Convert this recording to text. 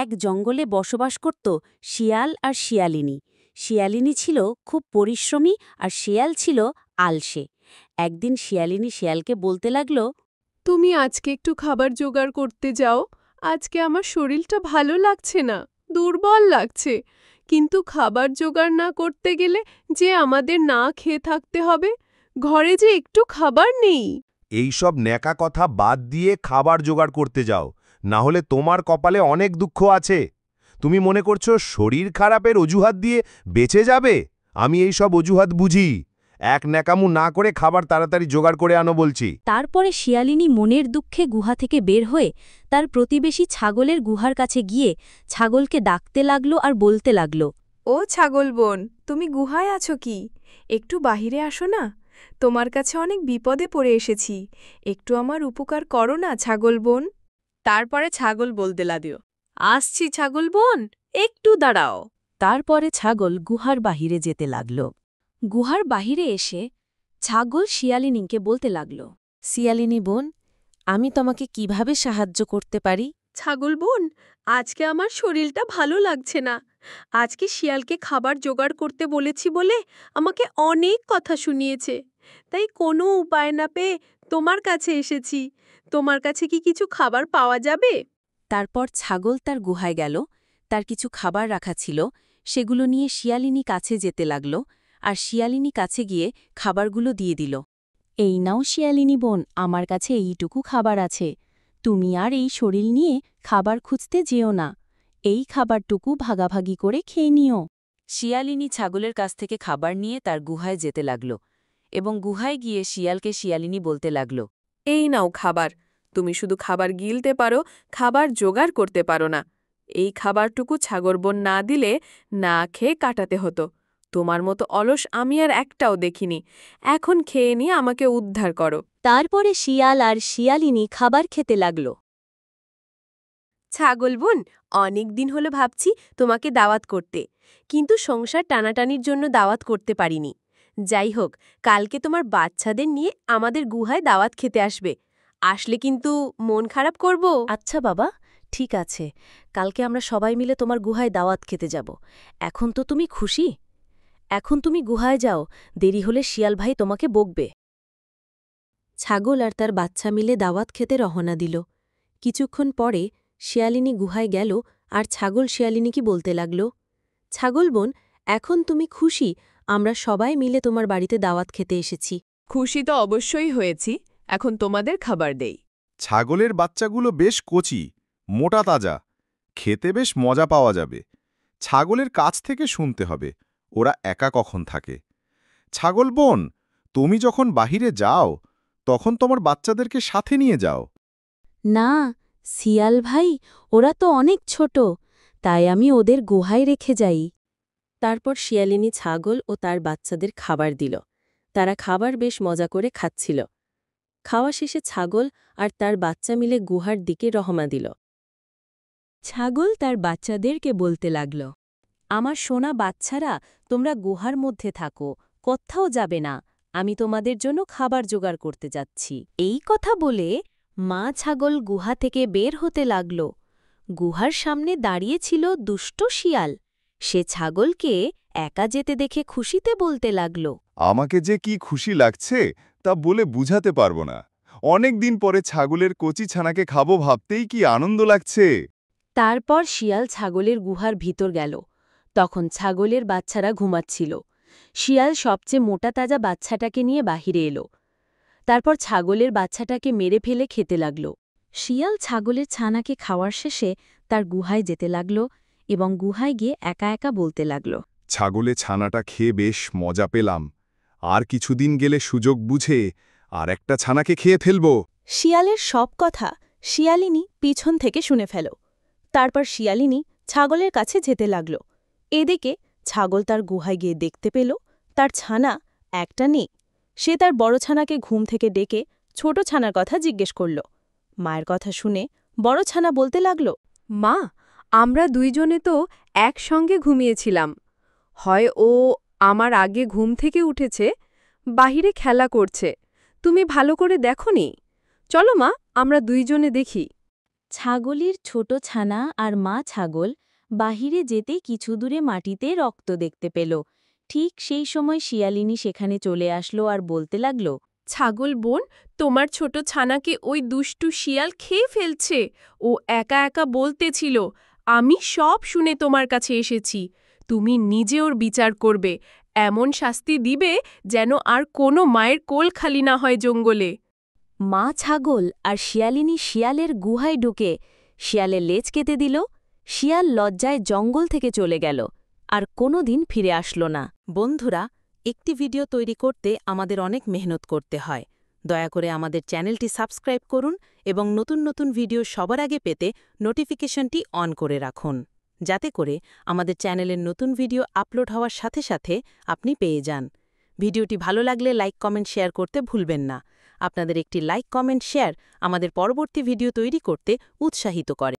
এক জঙ্গলে বসবাস করত শিয়াল আর শিয়ালিনী। শিয়ালিনী ছিল খুব পরিশ্রমী আর শিয়াল ছিল আলসে। একদিন শিয়ালিনী শিয়ালকে বলতে লাগল, তুমি আজকে একটু খাবার জোগাড় করতে যাও। আজকে আমার শরীরটা ভালো লাগছে না, দুর্বল লাগছে। কিন্তু খাবার জোগাড় না করতে গেলে যে আমাদের না খেয়ে থাকতে হবে, ঘরে যে একটু খাবার নেই। এইসব ন্যাকা কথা বাদ দিয়ে খাবার জোগাড় করতে যাও, না হলে তোমার কপালে অনেক দুঃখ আছে। তুমি মনে করছো শরীর খারাপের অজুহাত দিয়ে বেঁচে যাবে? আমি এই সব অজুহাত বুঝি। এক ন্যাকামু না করে খাবার তাড়াতাড়ি জোগাড় করে আনো বলছি। তারপরে শিয়ালিনী মনের দুঃখে গুহা থেকে বের হয়ে তার প্রতিবেশী ছাগলের গুহার কাছে গিয়ে ছাগলকে ডাকতে লাগল আর বলতে লাগল, ও ছাগল বোন, তুমি গুহায় আছো কি? একটু বাহিরে আসো না। তোমার কাছে অনেক বিপদে পড়ে এসেছি। একটু আমার উপকার করো না ছাগল বোন। তারপরে ছাগল বলতে লাগল, আসছি ছাগল বোন, একটু দাঁড়াও। তারপরে ছাগল গুহার বাহিরে যেতে লাগল। গুহার বাহিরে এসে ছাগল শিয়ালিনীকে বলতে লাগল, শিয়ালিনী বোন, আমি তোমাকে কিভাবে সাহায্য করতে পারি? ছাগল বোন, আজকে আমার শরীরটা ভালো লাগছে না। আজকে শিয়ালকে খাবার জোগাড় করতে বলেছি বলে আমাকে অনেক কথা শুনিয়েছে। তাই কোনো উপায় না পেয়ে তোমার কাছে এসেছি। তোমার কাছে কি কিছু খাবার পাওয়া যাবে? তারপর ছাগল তার গুহায় গেল। তার কিছু খাবার রাখা ছিল, সেগুলো নিয়ে শিয়ালিনী কাছে যেতে লাগল আর শিয়ালিনী কাছে গিয়ে খাবারগুলো দিয়ে দিল। এই নাও শিয়ালিনী বোন, আমার কাছে এইটুকু খাবার আছে। তুমি আর এই শরীর নিয়ে খাবার খুঁজতে যেও না। এই খাবারটুকু ভাগাভাগি করে খেয়ে নিও। শিয়ালিনী ছাগলের কাছ থেকে খাবার নিয়ে তার গুহায় যেতে লাগল এবং গুহায় গিয়ে শিয়ালকে শিয়ালিনী বলতে লাগল, এই নাও খাবার। তুমি শুধু খাবার গিলতে পারো, খাবার জোগাড় করতে পারো না। এই খাবারটুকু ছাগল বোন না দিলে না খেয়ে কাটাতে হতো। তোমার মতো অলস আমি আর একটাও দেখিনি। এখন খেয়ে নিয়ে আমাকে উদ্ধার করো। তারপরে শিয়াল আর শিয়ালিনী খাবার খেতে লাগল। ছাগল বোন, অনেক দিন হলো ভাবছি তোমাকে দাওয়াত করতে, কিন্তু সংসার টানাটানির জন্য দাওয়াত করতে পারিনি। যাই হোক, কালকে তোমার বাচ্চাদের নিয়ে আমাদের গুহায় দাওয়াত খেতে আসবে। আসলে কিন্তু মন খারাপ করব। আচ্ছা বাবা, ঠিক আছে, কালকে আমরা সবাই মিলে তোমার গুহায় দাওয়াত খেতে যাব। এখন তো তুমি খুশি? এখন তুমি গুহায় যাও, দেরি হলে শিয়াল ভাই তোমাকে বকবে। ছাগল আর তার বাচ্চা মিলে দাওয়াত খেতে রওনা দিল। কিছুক্ষণ পরে শিয়ালিনী গুহায় গেল আর ছাগল শিয়ালিনীকে বলতে লাগল, ছাগল বোন, এখন তুমি খুশি? আমরা সবাই মিলে তোমার বাড়িতে দাওয়াত খেতে এসেছি। খুশি তো অবশ্যই হয়েছি, এখন তোমাদের খাবার দেই। ছাগলের বাচ্চাগুলো বেশ কচি, মোটা তাজা, খেতে বেশ মজা পাওয়া যাবে। ছাগলের কাছ থেকে শুনতে হবে ওরা একা কখন থাকে। ছাগল বোন, তুমি যখন বাহিরে যাও তখন তোমার বাচ্চাদেরকে সাথে নিয়ে যাও। না শিয়াল ভাই, ওরা তো অনেক ছোট, তাই আমি ওদের গুহায় রেখে যাই। তারপর শিয়ালিনী ছাগল ও তার বাচ্চাদের খাবার দিল। তারা খাবার বেশ মজা করে খাচ্ছিল। খাওয়া শেষে ছাগল আর তার বাচ্চা মিলে গুহার দিকে রওনা দিল। ছাগল তার বাচ্চাদেরকে বলতে লাগল, আমার সোনা বাচ্চারা, তোমরা গুহার মধ্যে থাকো, কোথাও যাবে না। আমি তোমাদের জন্য খাবার জোগাড় করতে যাচ্ছি। এই কথা বলে মা ছাগল গুহা থেকে বের হতে লাগল। গুহার সামনে দাঁড়িয়ে ছিল দুষ্ট শিয়াল। সে ছাগলকে একা যেতে দেখে খুশিতে বলতে লাগল, আমাকে যে কি খুশি লাগছে তা বলে বুঝাতে পারবো না। অনেক দিন পরে ছাগলের কচি ছানাকে খাবো ভাবতেই কি আনন্দ লাগছে। তারপর শিয়াল ছাগলের গুহার ভিতর গেল। তখন ছাগলের বাচ্চারা ঘুমাচ্ছিল। শিয়াল সবচেয়ে মোটা তাজা বাচ্চাটাকে নিয়ে বাহিরে এলো। তারপর ছাগলের বাচ্চাটাকে মেরে ফেলে খেতে লাগল। শিয়াল ছাগলের ছানাকে খাওয়ার শেষে তার গুহায় যেতে লাগল এবং গুহায় গিয়ে একা একা বলতে লাগল, ছাগলে ছানাটা খেয়ে বেশ মজা পেলাম। আর কিছুদিন গেলে সুযোগ বুঝে আর একটা ছানাকে খেয়ে ফেলব। শিয়ালের সব কথা শিয়ালিনী পিছন থেকে শুনে ফেল। তারপর শিয়ালিনী ছাগলের কাছে যেতে লাগল। এদিকে ছাগল তার গুহায় গিয়ে দেখতে পেল তার ছানা একটা নেই। সে তার বড় ছানাকে ঘুম থেকে ডেকে ছোট ছানার কথা জিজ্ঞেস করল। মায়ের কথা শুনে বড় ছানা বলতে লাগল, মা, আমরা দুইজনে তো একসঙ্গে ঘুমিয়েছিলাম। হয় ও আমার আগে ঘুম থেকে উঠেছে, বাহিরে খেলা করছে। তুমি ভালো করে দেখোনি? চলো মা, আমরা দুইজনে দেখি। ছাগলের ছোট ছানা আর মা ছাগল বাহিরে যেতে কিছু দূরে মাটিতে রক্ত দেখতে পেল। ঠিক সেই সময় শিয়ালিনী সেখানে চলে আসলো আর বলতে লাগল, ছাগল বোন, তোমার ছোট ছানাকে ওই দুষ্টু শিয়াল খেয়ে ফেলছে। ও একা একা বলতেছিল, আমি সব শুনে তোমার কাছে এসেছি। তুমি নিজে ওর বিচার করবে, এমন শাস্তি দিবে যেন আর কোনো মায়ের কোল খালি না হয় জঙ্গলে। মা ছাগল আর শিয়ালিনী শিয়ালের গুহায় ঢুকে শিয়ালের লেজ কেটে দিল। শিয়াল লজ্জায় জঙ্গল থেকে চলে গেল আর কোনো দিন ফিরে আসলো না। বন্ধুরা, একটি ভিডিও তৈরি করতে আমাদের অনেক মেহনত করতে হয়। দয়া করে আমাদের চ্যানেলটি সাবস্ক্রাইব করুন এবং নতুন নতুন ভিডিও সবার আগে পেতে নোটিফিকেশনটি অন করে রাখুন, যাতে করে আমাদের চ্যানেলের নতুন ভিডিও আপলোড হওয়ার সাথে সাথে আপনি পেয়ে যান। ভিডিওটি ভালো লাগলে লাইক কমেন্ট শেয়ার করতে ভুলবেন না। আপনাদের একটি লাইক কমেন্ট শেয়ার আমাদের পরবর্তী ভিডিও তৈরি করতে উৎসাহিত করে।